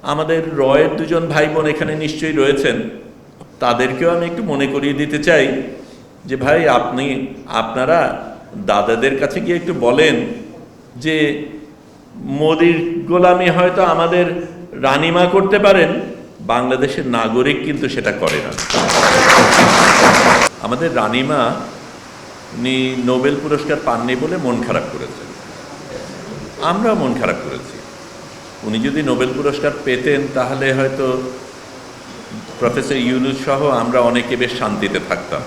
আমাদের রয়ের দুজন ভাই বোন এখানে নিশ্চয়ই রয়েছেন, তাদেরকেও আমি একটু মনে করিয়ে দিতে চাই যে ভাই আপনারা দাদাদের কাছে গিয়ে একটু বলেন যে মোদির গোলামি হয়তো আমাদের রানিমা করতে পারেন, বাংলাদেশের নাগরিক কিন্তু সেটা করে না। আমাদের রানিমা উনি নোবেল পুরস্কার পাননি বলে মন খারাপ করেছেন, আমরাও মন খারাপ করেছি। উনি যদি নোবেল পুরস্কার পেতেন তাহলে হয়তো প্রফেসর ইউনূস সহ আমরা অনেকে বেশ শান্তিতে থাকতাম।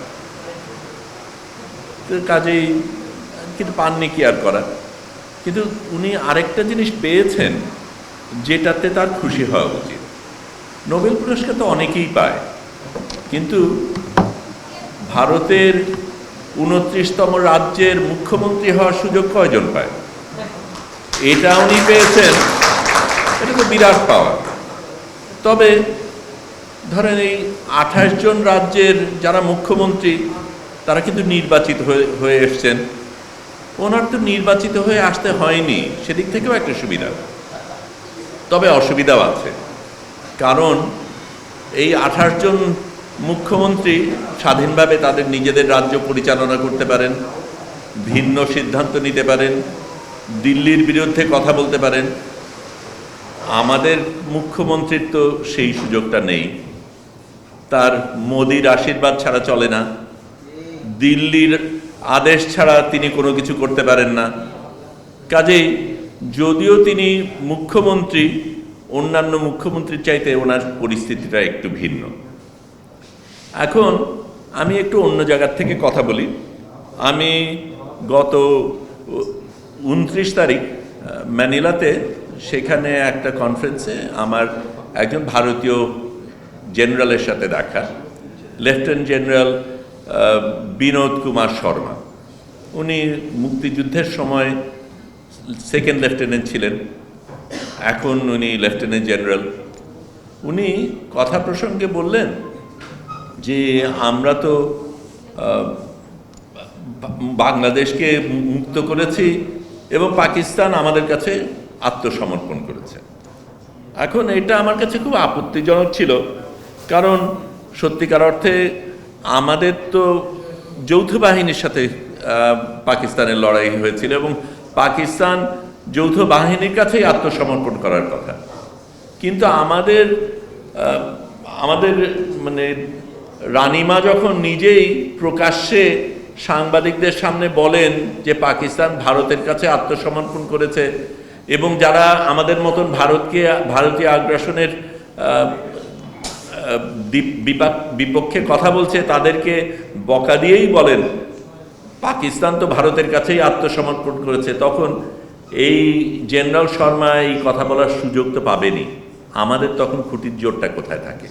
তো কাজেই কিন্তু পাননি, কি আর করার। কিন্তু উনি আরেকটা জিনিস পেয়েছেন যেটাতে তার খুশি হওয়া উচিত। নোবেল পুরস্কার তো অনেকেই পায়, কিন্তু ভারতের 29তম রাজ্যের মুখ্যমন্ত্রী হওয়ার সুযোগ কয়জন পায়? এটা উনি পেয়েছেন, এটা তো বিরাট পাওয়া। তবে ধরেন এই 28 জন রাজ্যের যারা মুখ্যমন্ত্রী তারা কিন্তু নির্বাচিত হয়ে এসছেন, ওনার তো নির্বাচিত হয়ে আসতে হয়নি, সেদিক থেকেও একটা সুবিধা। তবে অসুবিধাও আছে, কারণ এই 28 জন মুখ্যমন্ত্রী স্বাধীনভাবে তাদের নিজেদের রাজ্য পরিচালনা করতে পারেন, ভিন্ন সিদ্ধান্ত নিতে পারেন, দিল্লির বিরুদ্ধে কথা বলতে পারেন। আমাদের মুখ্যমন্ত্রীর তো সেই সুযোগটা নেই, তার মোদির আশীর্বাদ ছাড়া চলে না, দিল্লির আদেশ ছাড়া তিনি কোনো কিছু করতে পারেন না। কাজেই যদিও তিনি মুখ্যমন্ত্রী, অন্যান্য মুখ্যমন্ত্রীর চাইতে ওনার পরিস্থিতিটা একটু ভিন্ন। এখন আমি একটু অন্য জায়গার থেকে কথা বলি। আমি গত 29 তারিখ ম্যানিলাতে, সেখানে একটা কনফারেন্সে আমার একজন ভারতীয় জেনারেলের সাথে দেখা, লেফটেন্যান্ট জেনারেল বিনোদ কুমার শর্মা। উনি মুক্তিযুদ্ধের সময় সেকেন্ড লেফটেন্যান্ট ছিলেন, এখন উনি লেফটেন্যান্ট জেনারেল। উনি কথা প্রসঙ্গে বললেন যে আমরা তো বাংলাদেশকে মুক্ত করেছি এবং পাকিস্তান আমাদের কাছে আত্মসমর্পণ করেছে। এখন এটা আমার কাছে খুব আপত্তিজনক ছিল, কারণ সত্যিকার অর্থে আমাদের তো যৌথ বাহিনীর সাথে পাকিস্তানের লড়াই হয়েছিল এবং পাকিস্তান যৌথ বাহিনীর কাছেই আত্মসমর্পণ করার কথা। কিন্তু আমাদের মানে রানিমা যখন নিজেই প্রকাশ্যে সাংবাদিকদের সামনে বলেন যে পাকিস্তান ভারতের কাছে আত্মসমর্পণ করেছে এবং যারা আমাদের মতন ভারতীয় আগ্রাসনের বিপক্ষে কথা বলছে তাদেরকে বকা দিয়েই বলেন পাকিস্তান তো ভারতের কাছেই আত্মসমর্পণ করেছে, তখন এই জেনারেল শর্মা এই কথা বলার সুযোগ তো পাবেনি। আমাদের তখন খুঁটির জোরটা কোথায় থাকে?